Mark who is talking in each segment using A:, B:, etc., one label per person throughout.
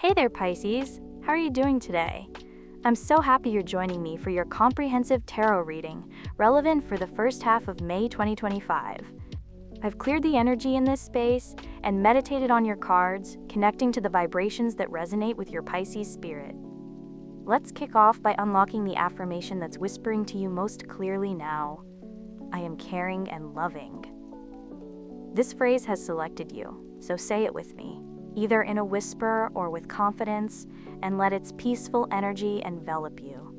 A: Hey there, Pisces. How are you doing today? I'm so happy you're joining me for your comprehensive tarot reading, relevant for the first half of May 2025. I've cleared the energy in this space and meditated on your cards, connecting to the vibrations that resonate with your Pisces spirit. Let's kick off by unlocking the affirmation that's whispering to you most clearly now. I am caring and loving. This phrase has selected you, so say it with me, either in a whisper or with confidence, and let its peaceful energy envelop you.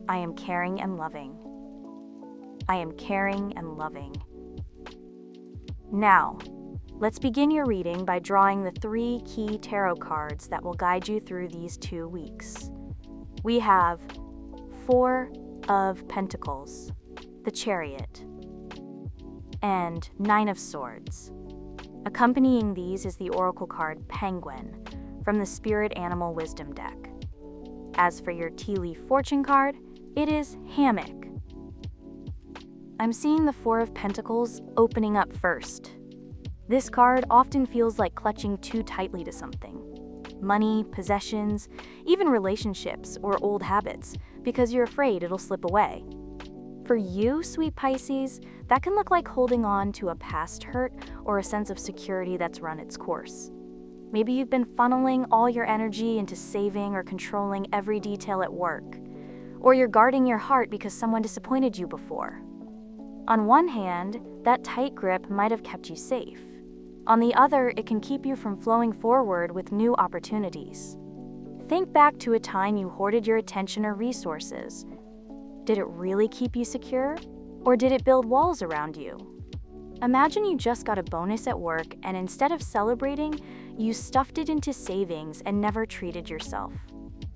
A: I am caring and loving. I am caring and loving. Now, let's begin your reading by drawing the 3 key tarot cards that will guide you through these 2 weeks. We have 4 of Pentacles, the Chariot, and 9 of Swords. Accompanying these is the oracle card Penguin from the Spirit Animal Wisdom deck. As for your tea leaf fortune card, it is Hammock. I'm seeing the 4 of Pentacles opening up first. This card often feels like clutching too tightly to something. Money, possessions, even relationships or old habits, because you're afraid it'll slip away. For you, sweet Pisces, that can look like holding on to a past hurt or a sense of security that's run its course. Maybe you've been funneling all your energy into saving or controlling every detail at work. Or you're guarding your heart because someone disappointed you before. On one hand, that tight grip might have kept you safe. On the other, it can keep you from flowing forward with new opportunities. Think back to a time you hoarded your attention or resources. Did it really keep you secure? Or did it build walls around you? Imagine you just got a bonus at work and instead of celebrating, you stuffed it into savings and never treated yourself.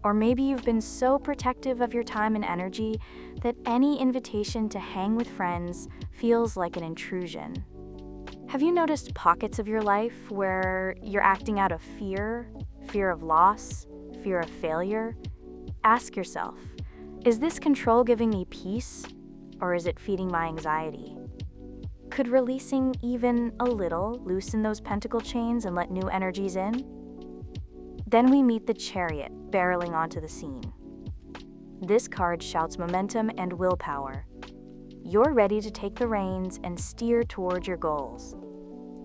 A: Or maybe you've been so protective of your time and energy that any invitation to hang with friends feels like an intrusion. Have you noticed pockets of your life where you're acting out of fear of loss, fear of failure? Ask yourself, is this control giving me peace, or is it feeding my anxiety? Could releasing even a little loosen those pentacle chains and let new energies in? Then we meet the Chariot barreling onto the scene. This card shouts momentum and willpower. You're ready to take the reins and steer toward your goals.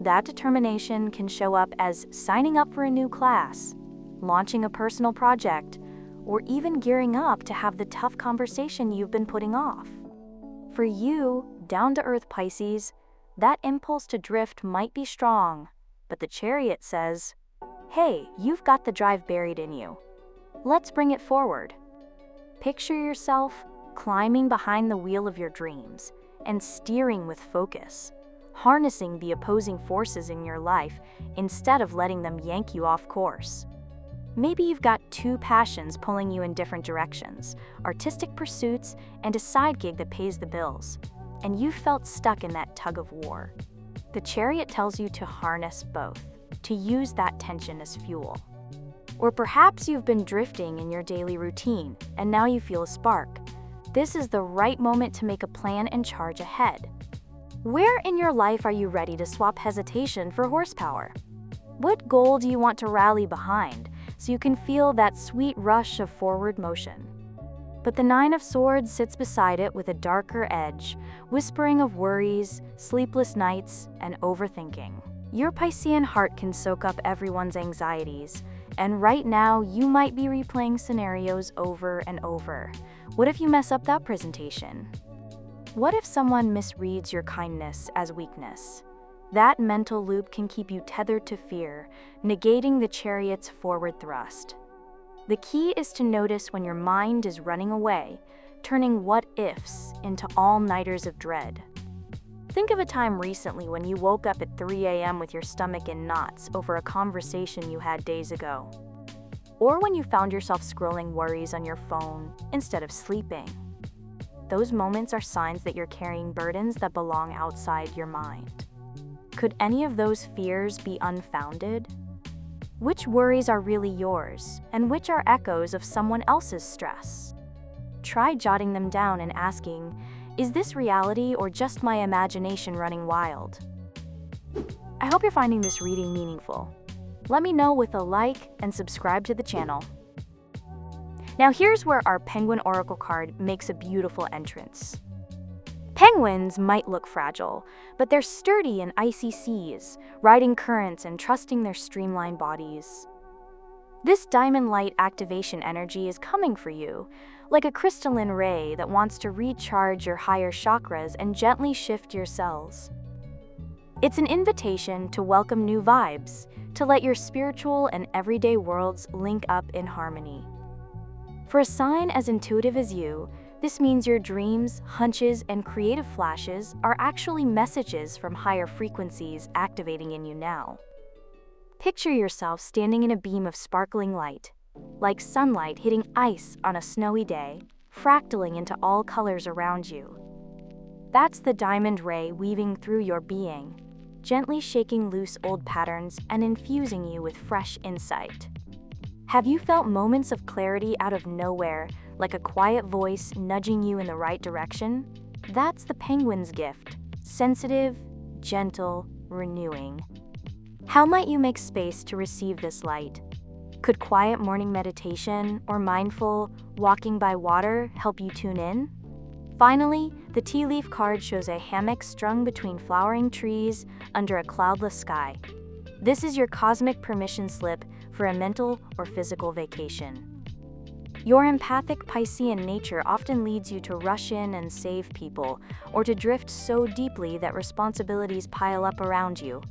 A: That determination can show up as signing up for a new class, launching a personal project, or even gearing up to have the tough conversation you've been putting off. For you, down-to-earth Pisces, that impulse to drift might be strong, but the Chariot says, hey, you've got the drive buried in you. Let's bring it forward. Picture yourself climbing behind the wheel of your dreams and steering with focus, harnessing the opposing forces in your life instead of letting them yank you off course. Maybe you've got 2 passions pulling you in different directions, artistic pursuits and a side gig that pays the bills, and you felt stuck in that tug of war. The Chariot tells you to harness both, to use that tension as fuel. Or perhaps you've been drifting in your daily routine, and now you feel a spark. This is the right moment to make a plan and charge ahead. Where in your life are you ready to swap hesitation for horsepower? What goal do you want to rally behind so you can feel that sweet rush of forward motion? But the 9 of Swords sits beside it with a darker edge, whispering of worries, sleepless nights, and overthinking. Your Piscean heart can soak up everyone's anxieties, and right now you might be replaying scenarios over and over. What if you mess up that presentation? What if someone misreads your kindness as weakness? That mental loop can keep you tethered to fear, negating the Chariot's forward thrust. The key is to notice when your mind is running away, turning what-ifs into all-nighters of dread. Think of a time recently when you woke up at 3 a.m. with your stomach in knots over a conversation you had days ago. Or when you found yourself scrolling worries on your phone instead of sleeping. Those moments are signs that you're carrying burdens that belong outside your mind. Could any of those fears be unfounded? Which worries are really yours, and which are echoes of someone else's stress? Try jotting them down and asking, is this reality or just my imagination running wild? I hope you're finding this reading meaningful. Let me know with a like and subscribe to the channel. Now here's where our Penguin Oracle card makes a beautiful entrance. Penguins might look fragile, but they're sturdy in icy seas, riding currents and trusting their streamlined bodies. This diamond light activation energy is coming for you, like a crystalline ray that wants to recharge your higher chakras and gently shift your cells. It's an invitation to welcome new vibes, to let your spiritual and everyday worlds link up in harmony. For a sign as intuitive as you, this means your dreams, hunches, and creative flashes are actually messages from higher frequencies activating in you now. Picture yourself standing in a beam of sparkling light, like sunlight hitting ice on a snowy day, fractaling into all colors around you. That's the diamond ray weaving through your being, gently shaking loose old patterns and infusing you with fresh insight. Have you felt moments of clarity out of nowhere, like a quiet voice nudging you in the right direction? That's the penguin's gift, sensitive, gentle, renewing. How might you make space to receive this light? Could quiet morning meditation or mindful walking by water help you tune in? Finally, the tea leaf card shows a hammock strung between flowering trees under a cloudless sky. This is your cosmic permission slip for a mental or physical vacation. Your empathic Piscean nature often leads you to rush in and save people, or to drift so deeply that responsibilities pile up around you.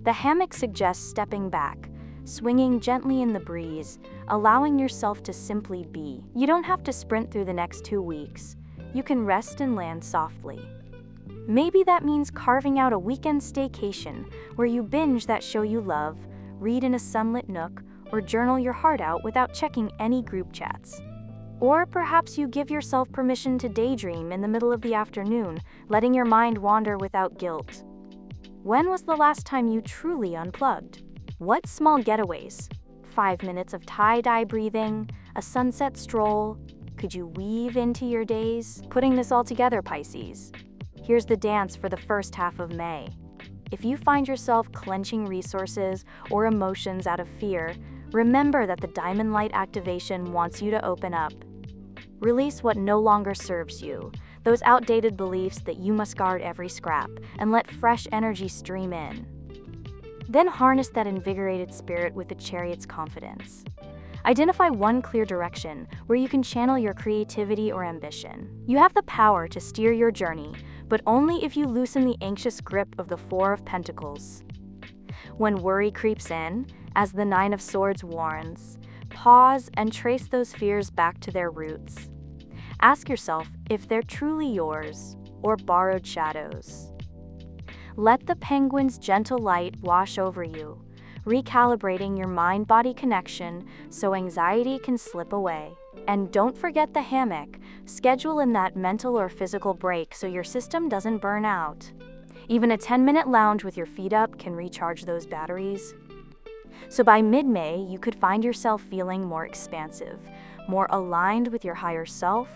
A: The hammock suggests stepping back, swinging gently in the breeze, allowing yourself to simply be. You don't have to sprint through the next 2 weeks. You can rest and land softly. Maybe that means carving out a weekend staycation where you binge that show you love, read in a sunlit nook, or journal your heart out without checking any group chats. Or perhaps you give yourself permission to daydream in the middle of the afternoon, letting your mind wander without guilt. When was the last time you truly unplugged? What small getaways? 5 minutes of tie-dye breathing, a sunset stroll, could you weave into your days? Putting this all together, Pisces. Here's the dance for the first half of May. If you find yourself clenching resources or emotions out of fear, remember that the diamond light activation wants you to open up. Release what no longer serves you, those outdated beliefs that you must guard every scrap, and let fresh energy stream in. Then harness that invigorated spirit with the chariot's confidence. Identify one clear direction where you can channel your creativity or ambition. You have the power to steer your journey, but only if you loosen the anxious grip of the Four of Pentacles. When worry creeps in, as the Nine of Swords warns, pause and trace those fears back to their roots. Ask yourself if they're truly yours or borrowed shadows. Let the penguin's gentle light wash over you, recalibrating your mind-body connection so anxiety can slip away. And don't forget the hammock. Schedule in that mental or physical break so your system doesn't burn out. Even a 10-minute lounge with your feet up can recharge those batteries. So by mid-May, you could find yourself feeling more expansive, more aligned with your higher self,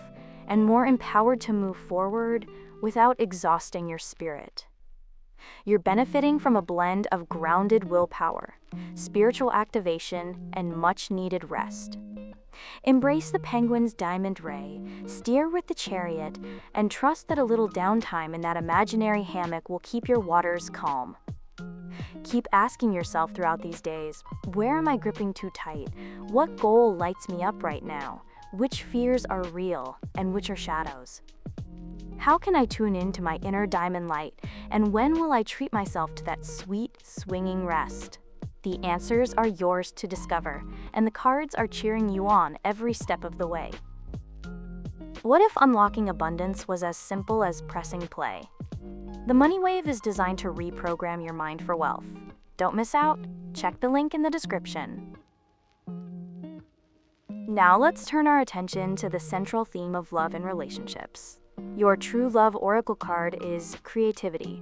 A: and more empowered to move forward without exhausting your spirit. You're benefiting from a blend of grounded willpower, spiritual activation, and much-needed rest. Embrace the penguin's diamond ray, steer with the chariot, and trust that a little downtime in that imaginary hammock will keep your waters calm. Keep asking yourself throughout these days, where am I gripping too tight? What goal lights me up right now? Which fears are real and which are shadows? How can I tune into my inner diamond light, and when will I treat myself to that sweet, swinging rest? The answers are yours to discover, and the cards are cheering you on every step of the way. What if unlocking abundance was as simple as pressing play? The Money Wave is designed to reprogram your mind for wealth. Don't miss out. Check the link in the description. Now let's turn our attention to the central theme of love and relationships. Your true love oracle card is creativity.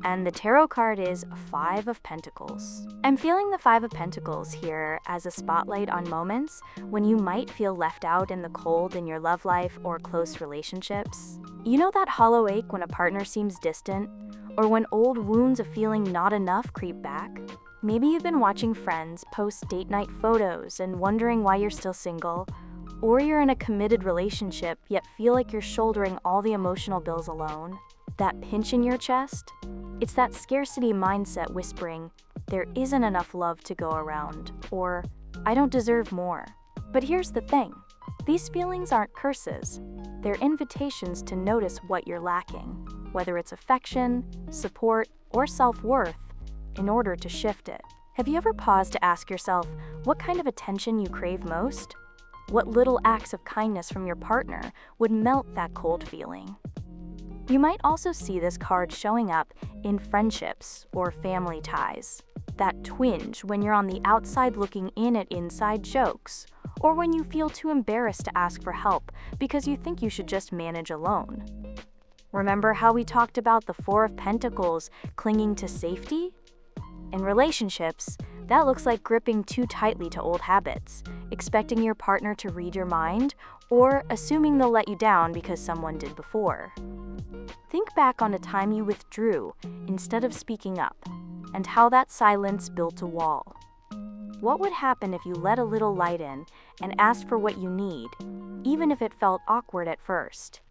A: And the tarot card is Five of Pentacles. I'm feeling the Five of Pentacles here as a spotlight on moments when you might feel left out in the cold in your love life or close relationships. You know that hollow ache when a partner seems distant, or when old wounds of feeling not enough creep back? Maybe you've been watching friends post date night photos and wondering why you're still single, or you're in a committed relationship yet feel like you're shouldering all the emotional bills alone. That pinch in your chest? It's that scarcity mindset whispering, there isn't enough love to go around, or I don't deserve more. But here's the thing, these feelings aren't curses. They're invitations to notice what you're lacking, whether it's affection, support, or self-worth, in order to shift it. Have you ever paused to ask yourself what kind of attention you crave most? What little acts of kindness from your partner would melt that cold feeling? You might also see this card showing up in friendships or family ties. That twinge when you're on the outside looking in at inside jokes, or when you feel too embarrassed to ask for help because you think you should just manage alone. Remember how we talked about the Four of Pentacles clinging to safety? In relationships, that looks like gripping too tightly to old habits, expecting your partner to read your mind, or assuming they'll let you down because someone did before. Think back on a time you withdrew instead of speaking up, and how that silence built a wall. What would happen if you let a little light in and asked for what you need, even if it felt awkward at first?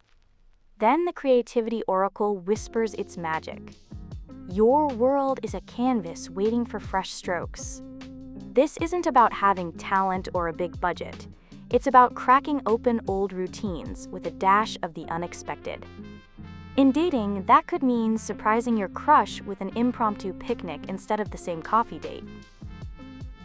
A: Then the Creativity Oracle whispers its magic. Your world is a canvas waiting for fresh strokes. This isn't about having talent or a big budget. It's about cracking open old routines with a dash of the unexpected. In dating, that could mean surprising your crush with an impromptu picnic instead of the same coffee date.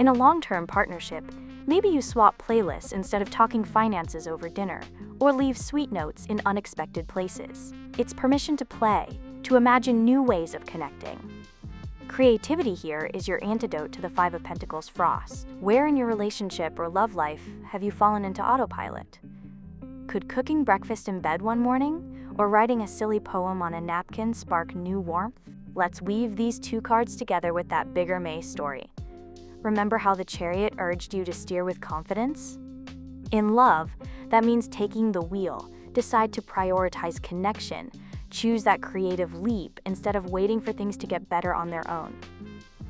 A: In a long-term partnership, maybe you swap playlists instead of talking finances over dinner, or leave sweet notes in unexpected places. It's permission to play, to imagine new ways of connecting. Creativity here is your antidote to the Five of Pentacles frost. Where in your relationship or love life have you fallen into autopilot? Could cooking breakfast in bed one morning, or writing a silly poem on a napkin spark new warmth? Let's weave these two cards together with that bigger May story. Remember how the Chariot urged you to steer with confidence? In love, that means taking the wheel, decide to prioritize connection, choose that creative leap instead of waiting for things to get better on their own.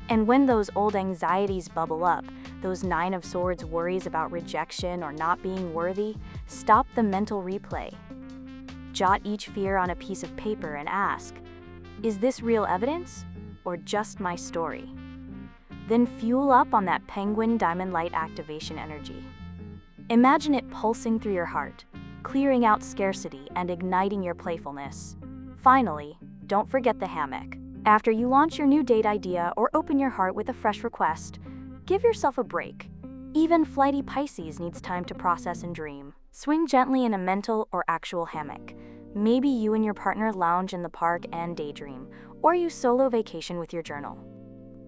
A: And when those old anxieties bubble up, those Nine of Swords worries about rejection or not being worthy, stop the mental replay. Jot each fear on a piece of paper and ask, is this real evidence or just my story? Then fuel up on that Penguin Diamond Light activation energy. Imagine it pulsing through your heart, clearing out scarcity and igniting your playfulness. Finally, don't forget the hammock. After you launch your new date idea or open your heart with a fresh request, give yourself a break. Even flighty Pisces needs time to process and dream. Swing gently in a mental or actual hammock. Maybe you and your partner lounge in the park and daydream, or you solo vacation with your journal.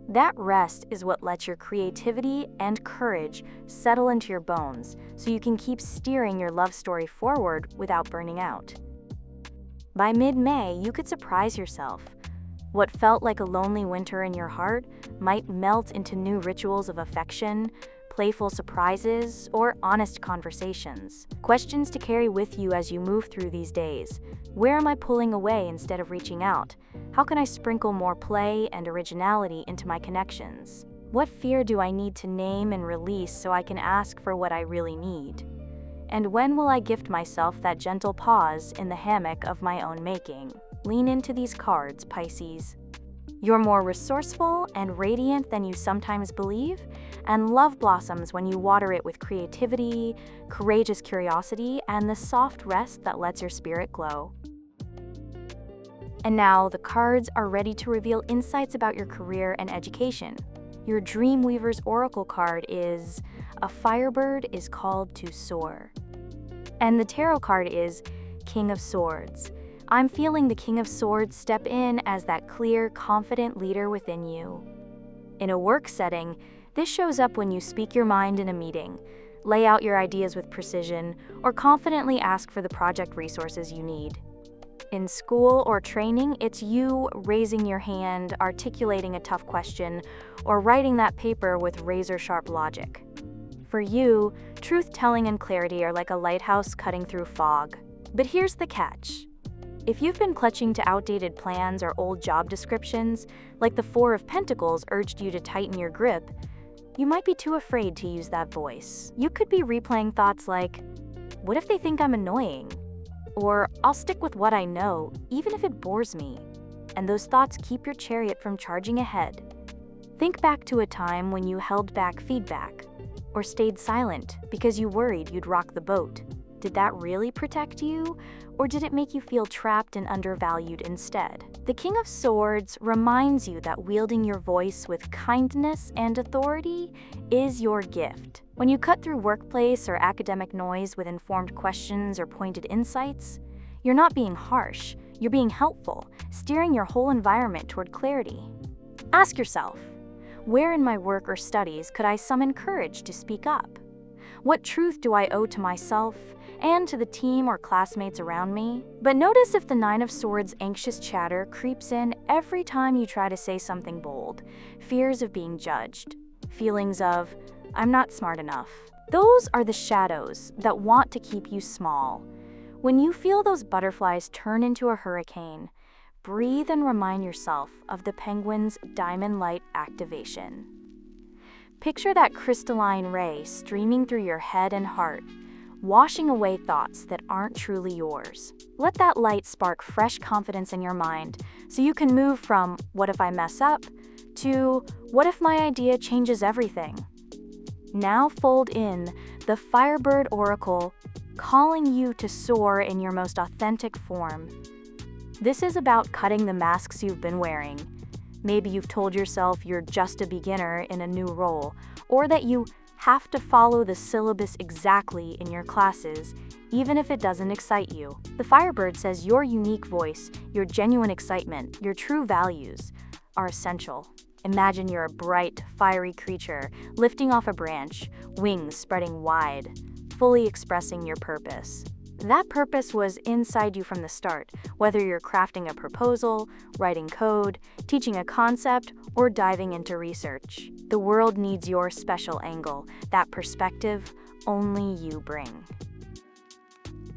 A: That rest is what lets your creativity and courage settle into your bones so you can keep steering your love story forward without burning out. By mid-May, you could surprise yourself. What felt like a lonely winter in your heart might melt into new rituals of affection, playful surprises, or honest conversations. Questions to carry with you as you move through these days. Where am I pulling away instead of reaching out? How can I sprinkle more play and originality into my connections? What fear do I need to name and release so I can ask for what I really need? And when will I gift myself that gentle pause in the hammock of my own making? Lean into these cards, Pisces. You're more resourceful and radiant than you sometimes believe, and love blossoms when you water it with creativity, courageous curiosity, and the soft rest that lets your spirit glow. And now, the cards are ready to reveal insights about your career and education. Your Dreamweaver's Oracle card is, a firebird is called to soar. And the tarot card is, King of Swords. I'm feeling the King of Swords step in as that clear, confident leader within you. In a work setting, this shows up when you speak your mind in a meeting, lay out your ideas with precision, or confidently ask for the project resources you need. In school or training, it's you raising your hand, articulating a tough question, or writing that paper with razor-sharp logic. For you, truth-telling and clarity are like a lighthouse cutting through fog. But here's the catch. If you've been clutching to outdated plans or old job descriptions, like the Four of Pentacles urged you to tighten your grip, you might be too afraid to use that voice. You could be replaying thoughts like, what if they think I'm annoying? Or, I'll stick with what I know, even if it bores me. And those thoughts keep your chariot from charging ahead. Think back to a time when you held back feedback, or stayed silent because you worried you'd rock the boat. Did that really protect you, or did it make you feel trapped and undervalued instead? The King of Swords reminds you that wielding your voice with kindness and authority is your gift. When you cut through workplace or academic noise with informed questions or pointed insights, you're not being harsh, you're being helpful, steering your whole environment toward clarity. Ask yourself, where in my work or studies could I summon courage to speak up? What truth do I owe to myself and to the team or classmates around me? But notice if the Nine of Swords anxious chatter creeps in every time you try to say something bold. Fears of being judged, feelings of, I'm not smart enough. Those are the shadows that want to keep you small. When you feel those butterflies turn into a hurricane, breathe and remind yourself of the penguin's diamond light activation. Picture that crystalline ray streaming through your head and heart, washing away thoughts that aren't truly yours. Let that light spark fresh confidence in your mind so you can move from, what if I mess up, to, what if my idea changes everything? Now fold in the Firebird Oracle, calling you to soar in your most authentic form. This is about cutting the masks you've been wearing. Maybe you've told yourself you're just a beginner in a new role, or that you have to follow the syllabus exactly in your classes, even if it doesn't excite you. The Firebird says your unique voice, your genuine excitement, your true values are essential. Imagine you're a bright, fiery creature lifting off a branch, wings spreading wide, fully expressing your purpose. That purpose was inside you from the start, whether you're crafting a proposal, writing code, teaching a concept, or diving into research. The world needs your special angle, that perspective only you bring.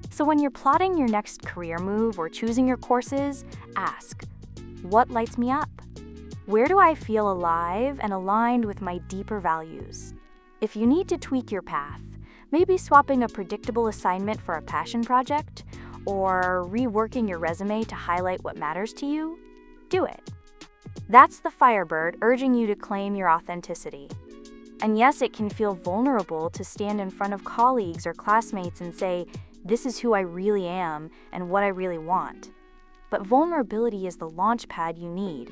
A: So when you're plotting your next career move or choosing your courses, ask, what lights me up? Where do I feel alive and aligned with my deeper values? If you need to tweak your path, maybe swapping a predictable assignment for a passion project, or reworking your resume to highlight what matters to you, do it. That's the Firebird urging you to claim your authenticity. And yes, it can feel vulnerable to stand in front of colleagues or classmates and say, this is who I really am and what I really want. But vulnerability is the launch pad you need.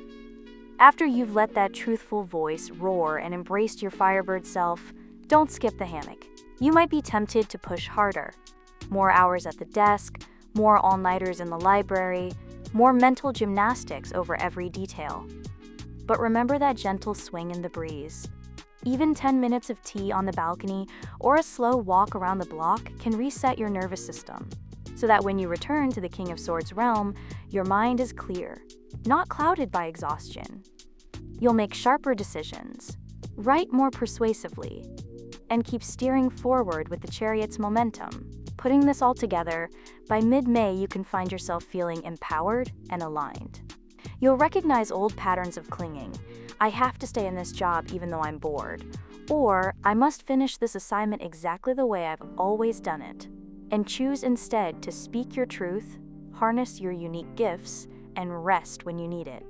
A: After you've let that truthful voice roar and embraced your Firebird self, don't skip the hammock. You might be tempted to push harder. More hours at the desk, more all-nighters in the library, more mental gymnastics over every detail. But remember that gentle swing in the breeze. Even 10 minutes of tea on the balcony or a slow walk around the block can reset your nervous system, so that when you return to the King of Swords realm, your mind is clear, not clouded by exhaustion. You'll make sharper decisions, write more persuasively, and keep steering forward with the chariot's momentum. Putting this all together, by mid-May you can find yourself feeling empowered and aligned. You'll recognize old patterns of clinging. I have to stay in this job even though I'm bored. Or, I must finish this assignment exactly the way I've always done it. And choose instead to speak your truth, harness your unique gifts, and rest when you need it.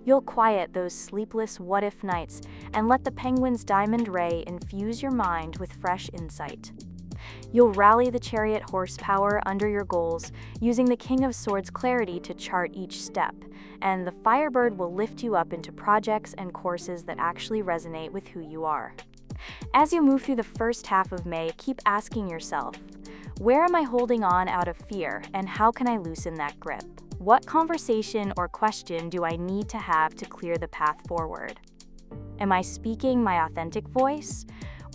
A: You'll quiet those sleepless what-if nights and let the penguin's diamond ray infuse your mind with fresh insight. You'll rally the chariot horsepower under your goals, using the King of Swords clarity to chart each step, and the Firebird will lift you up into projects and courses that actually resonate with who you are. As you move through the first half of May, keep asking yourself, where am I holding on out of fear, and how can I loosen that grip? What conversation or question do I need to have to clear the path forward? Am I speaking my authentic voice,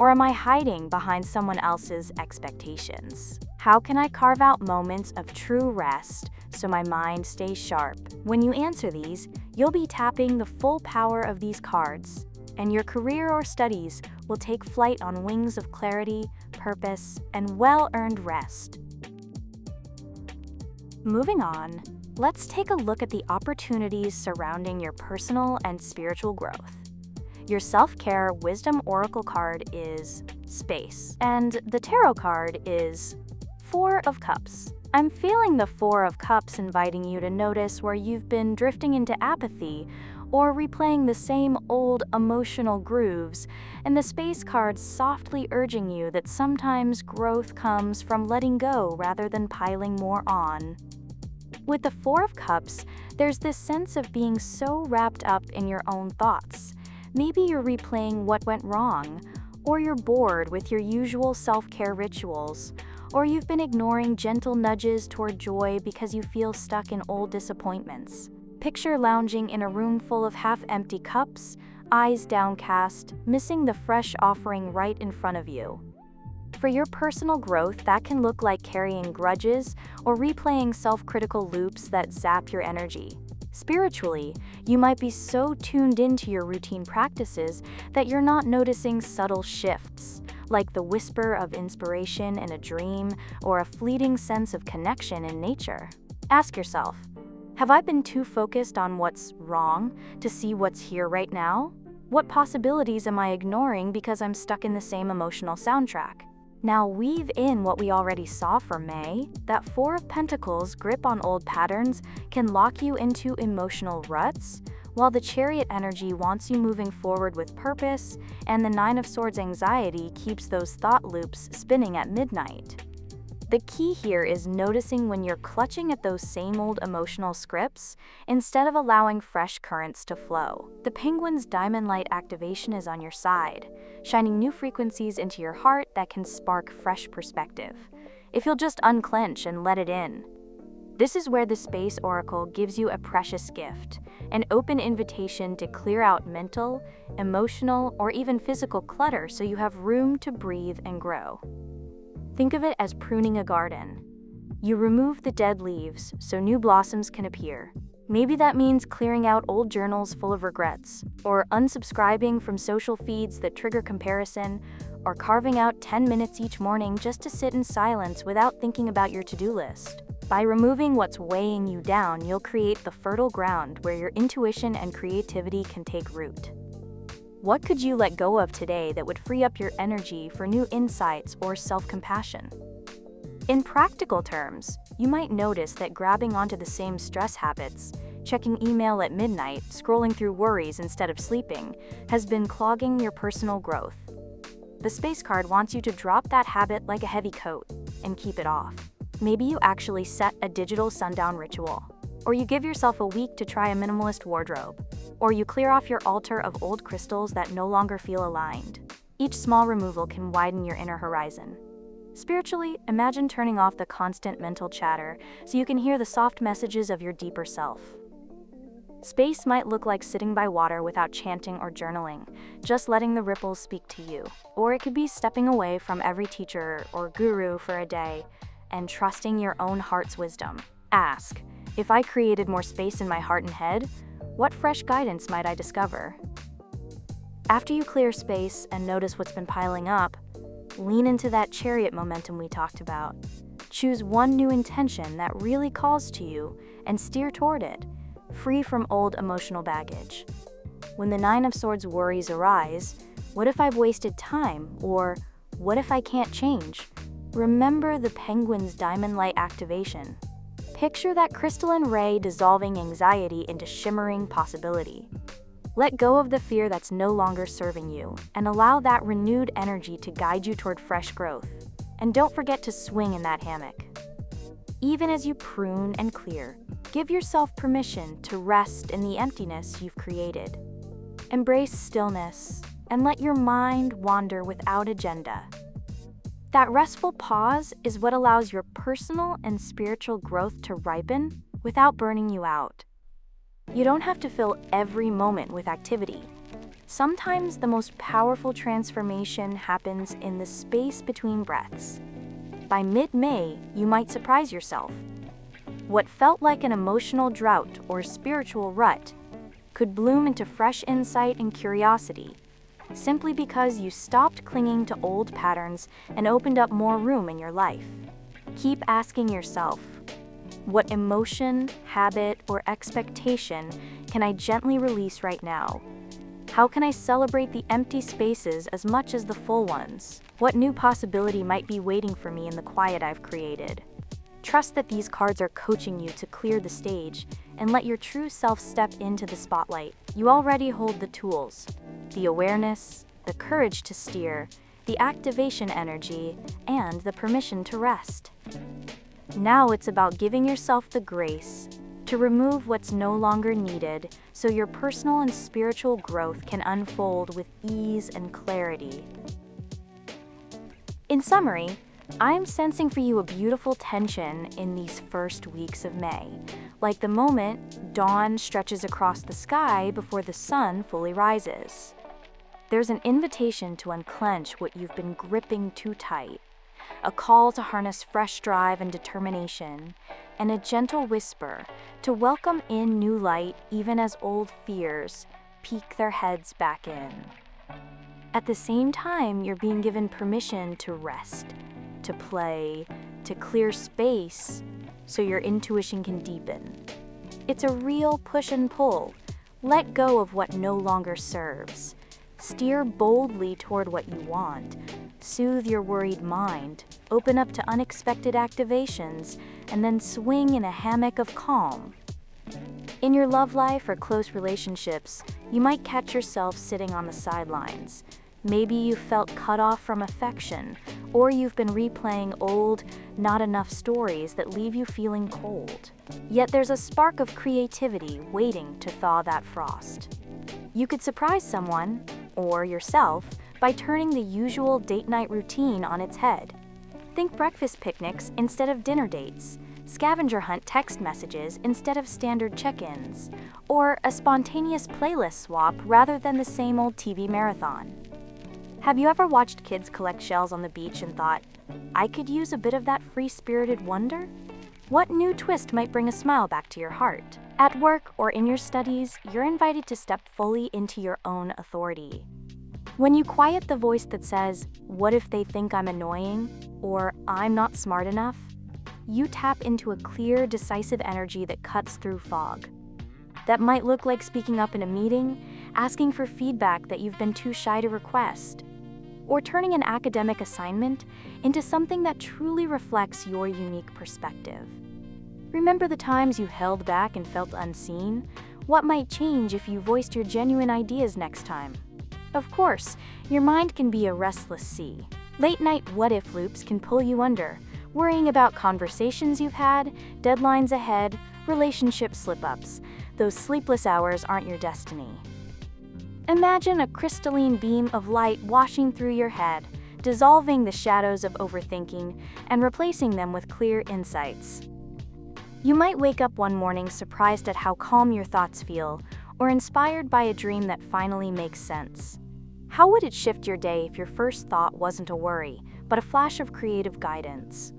A: or am I hiding behind someone else's expectations? How can I carve out moments of true rest so my mind stays sharp? When you answer these, you'll be tapping the full power of these cards, and your career or studies will take flight on wings of clarity, purpose, and well-earned rest. Moving on, Let's take a look at the opportunities surrounding your personal and spiritual growth. Your self-care wisdom oracle card is Space, and the tarot card is Four of Cups. I'm feeling the Four of Cups inviting you to notice where you've been drifting into apathy or replaying the same old emotional grooves, and the Space card softly urging you that sometimes growth comes from letting go rather than piling more on. With the Four of Cups, there's this sense of being so wrapped up in your own thoughts. Maybe you're replaying what went wrong, or you're bored with your usual self-care rituals, or you've been ignoring gentle nudges toward joy because you feel stuck in old disappointments. Picture lounging in a room full of half-empty cups, eyes downcast, missing the fresh offering right in front of you. For your personal growth, that can look like carrying grudges or replaying self-critical loops that zap your energy. Spiritually, you might be so tuned into your routine practices that you're not noticing subtle shifts, like the whisper of inspiration in a dream or a fleeting sense of connection in nature. Ask yourself, have I been too focused on what's wrong to see what's here right now? What possibilities am I ignoring because I'm stuck in the same emotional soundtrack? Now weave in what we already saw for May. That Four of Pentacles grip on old patterns can lock you into emotional ruts, while the Chariot energy wants you moving forward with purpose, and the Nine of Swords anxiety keeps those thought loops spinning at midnight. The key here is noticing when you're clutching at those same old emotional scripts instead of allowing fresh currents to flow. The Penguin's diamond light activation is on your side, shining new frequencies into your heart that can spark fresh perspective, if you'll just unclench and let it in. This is where the Space Oracle gives you a precious gift, an open invitation to clear out mental, emotional, or even physical clutter so you have room to breathe and grow. Think of it as pruning a garden. You remove the dead leaves so new blossoms can appear. Maybe that means clearing out old journals full of regrets, or unsubscribing from social feeds that trigger comparison, or carving out 10 minutes each morning just to sit in silence without thinking about your to-do list. By removing what's weighing you down, you'll create the fertile ground where your intuition and creativity can take root. What could you let go of today that would free up your energy for new insights or self-compassion? In practical terms, you might notice that grabbing onto the same stress habits, checking email at midnight, scrolling through worries instead of sleeping, has been clogging your personal growth. The Space card wants you to drop that habit like a heavy coat and keep it off. Maybe you actually set a digital sundown ritual, or you give yourself a week to try a minimalist wardrobe, or you clear off your altar of old crystals that no longer feel aligned. Each small removal can widen your inner horizon. Spiritually, imagine turning off the constant mental chatter so you can hear the soft messages of your deeper self. Space might look like sitting by water without chanting or journaling, just letting the ripples speak to you. Or it could be stepping away from every teacher or guru for a day and trusting your own heart's wisdom. Ask, if I created more space in my heart and head, what fresh guidance might I discover? After you clear space and notice what's been piling up, lean into that Chariot momentum we talked about. Choose one new intention that really calls to you and steer toward it, free from old emotional baggage. When the Nine of Swords worries arise, what if I've wasted time? Or what if I can't change? Remember the Penguin's diamond light activation. Picture that crystalline ray dissolving anxiety into shimmering possibility. Let go of the fear that's no longer serving you, and allow that renewed energy to guide you toward fresh growth. And don't forget to swing in that hammock. Even as you prune and clear, give yourself permission to rest in the emptiness you've created. Embrace stillness, and let your mind wander without agenda. That restful pause is what allows your personal and spiritual growth to ripen without burning you out. You don't have to fill every moment with activity. Sometimes the most powerful transformation happens in the space between breaths. By mid-May, you might surprise yourself. What felt like an emotional drought or spiritual rut could bloom into fresh insight and curiosity, simply because you stopped clinging to old patterns and opened up more room in your life. Keep asking yourself, What emotion, habit, or expectation can I gently release right now? How can I celebrate the empty spaces as much as the full ones? What new possibility might be waiting for me in the quiet I've created? Trust that these cards are coaching you to clear the stage and let your true self step into the spotlight. You already hold the tools, the awareness, the courage to steer, the activation energy, and the permission to rest. Now it's about giving yourself the grace to remove what's no longer needed so your personal and spiritual growth can unfold with ease and clarity. In summary, I'm sensing for you a beautiful tension in these first weeks of May, like the moment dawn stretches across the sky before the sun fully rises. There's an invitation to unclench what you've been gripping too tight, a call to harness fresh drive and determination, and a gentle whisper to welcome in new light even as old fears peek their heads back in. At the same time, you're being given permission to rest, to play, to clear space so your intuition can deepen. It's a real push and pull. Let go of what no longer serves. Steer boldly toward what you want. Soothe your worried mind. Open up to unexpected activations, and then swing in a hammock of calm. In your love life or close relationships, you might catch yourself sitting on the sidelines. Maybe you felt cut off from affection, or you've been replaying old, not enough stories that leave you feeling cold. Yet there's a spark of creativity waiting to thaw that frost. You could surprise someone, or yourself, by turning the usual date night routine on its head. Think breakfast picnics instead of dinner dates, scavenger hunt text messages instead of standard check-ins, or a spontaneous playlist swap rather than the same old TV marathon. Have you ever watched kids collect shells on the beach and thought, I could use a bit of that free-spirited wonder? What new twist might bring a smile back to your heart? At work or in your studies, you're invited to step fully into your own authority. When you quiet the voice that says, what if they think I'm annoying? Or I'm not smart enough? You tap into a clear, decisive energy that cuts through fog. That might look like speaking up in a meeting, asking for feedback that you've been too shy to request, or turning an academic assignment into something that truly reflects your unique perspective. Remember the times you held back and felt unseen? What might change if you voiced your genuine ideas next time? Of course, your mind can be a restless sea. Late-night what-if loops can pull you under, worrying about conversations you've had, deadlines ahead, relationship slip-ups. Those sleepless hours aren't your destiny. Imagine a crystalline beam of light washing through your head, dissolving the shadows of overthinking and replacing them with clear insights. You might wake up one morning surprised at how calm your thoughts feel, or inspired by a dream that finally makes sense. How would it shift your day if your first thought wasn't a worry, but a flash of creative guidance?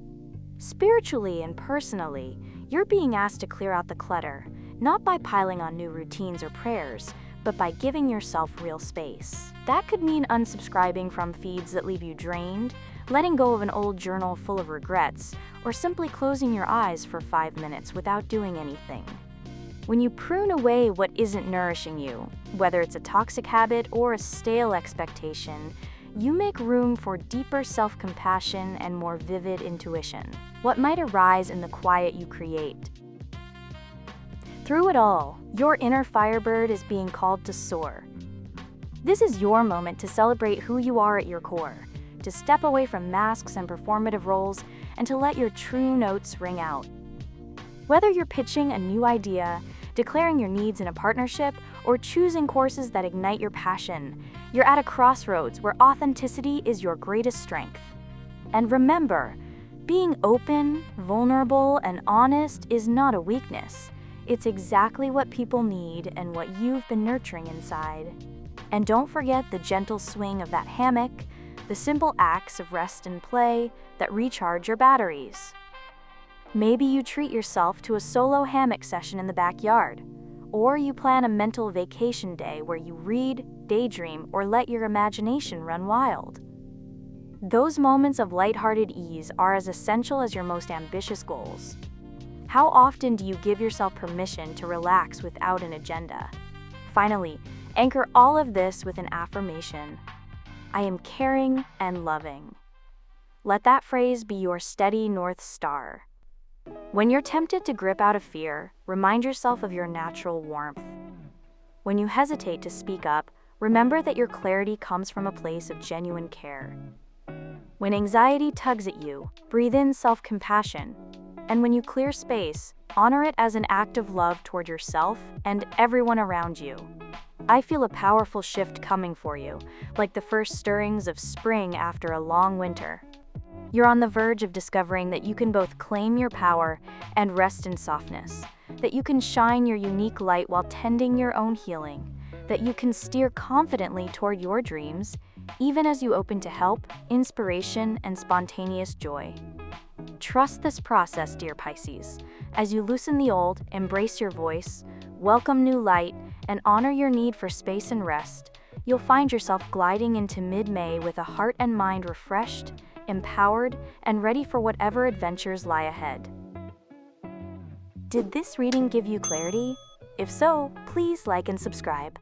A: Spiritually and personally, you're being asked to clear out the clutter, not by piling on new routines or prayers, but by giving yourself real space. That could mean unsubscribing from feeds that leave you drained, letting go of an old journal full of regrets, or simply closing your eyes for 5 minutes without doing anything. When you prune away what isn't nourishing you, whether it's a toxic habit or a stale expectation, you make room for deeper self-compassion and more vivid intuition. What might arise in the quiet you create? Through it all, your inner firebird is being called to soar. This is your moment to celebrate who you are at your core, to step away from masks and performative roles, and to let your true notes ring out. Whether you're pitching a new idea, declaring your needs in a partnership, or choosing courses that ignite your passion, you're at a crossroads where authenticity is your greatest strength. And remember, being open, vulnerable, and honest is not a weakness. It's exactly what people need and what you've been nurturing inside. And don't forget the gentle swing of that hammock, the simple acts of rest and play that recharge your batteries. Maybe you treat yourself to a solo hammock session in the backyard, or you plan a mental vacation day where you read, daydream, or let your imagination run wild. Those moments of lighthearted ease are as essential as your most ambitious goals. How often do you give yourself permission to relax without an agenda? Finally, anchor all of this with an affirmation. I am caring and loving. Let that phrase be your steady North Star. When you're tempted to grip out of fear, remind yourself of your natural warmth. When you hesitate to speak up, remember that your clarity comes from a place of genuine care. When anxiety tugs at you, breathe in self-compassion. And when you clear space, honor it as an act of love toward yourself and everyone around you. I feel a powerful shift coming for you, like the first stirrings of spring after a long winter. You're on the verge of discovering that you can both claim your power and rest in softness, that you can shine your unique light while tending your own healing, that you can steer confidently toward your dreams, even as you open to help, inspiration, and spontaneous joy. Trust this process, dear Pisces. As you loosen the old, embrace your voice, welcome new light, and honor your need for space and rest, you'll find yourself gliding into mid-May with a heart and mind refreshed, empowered, and ready for whatever adventures lie ahead. Did this reading give you clarity? If so, please like and subscribe.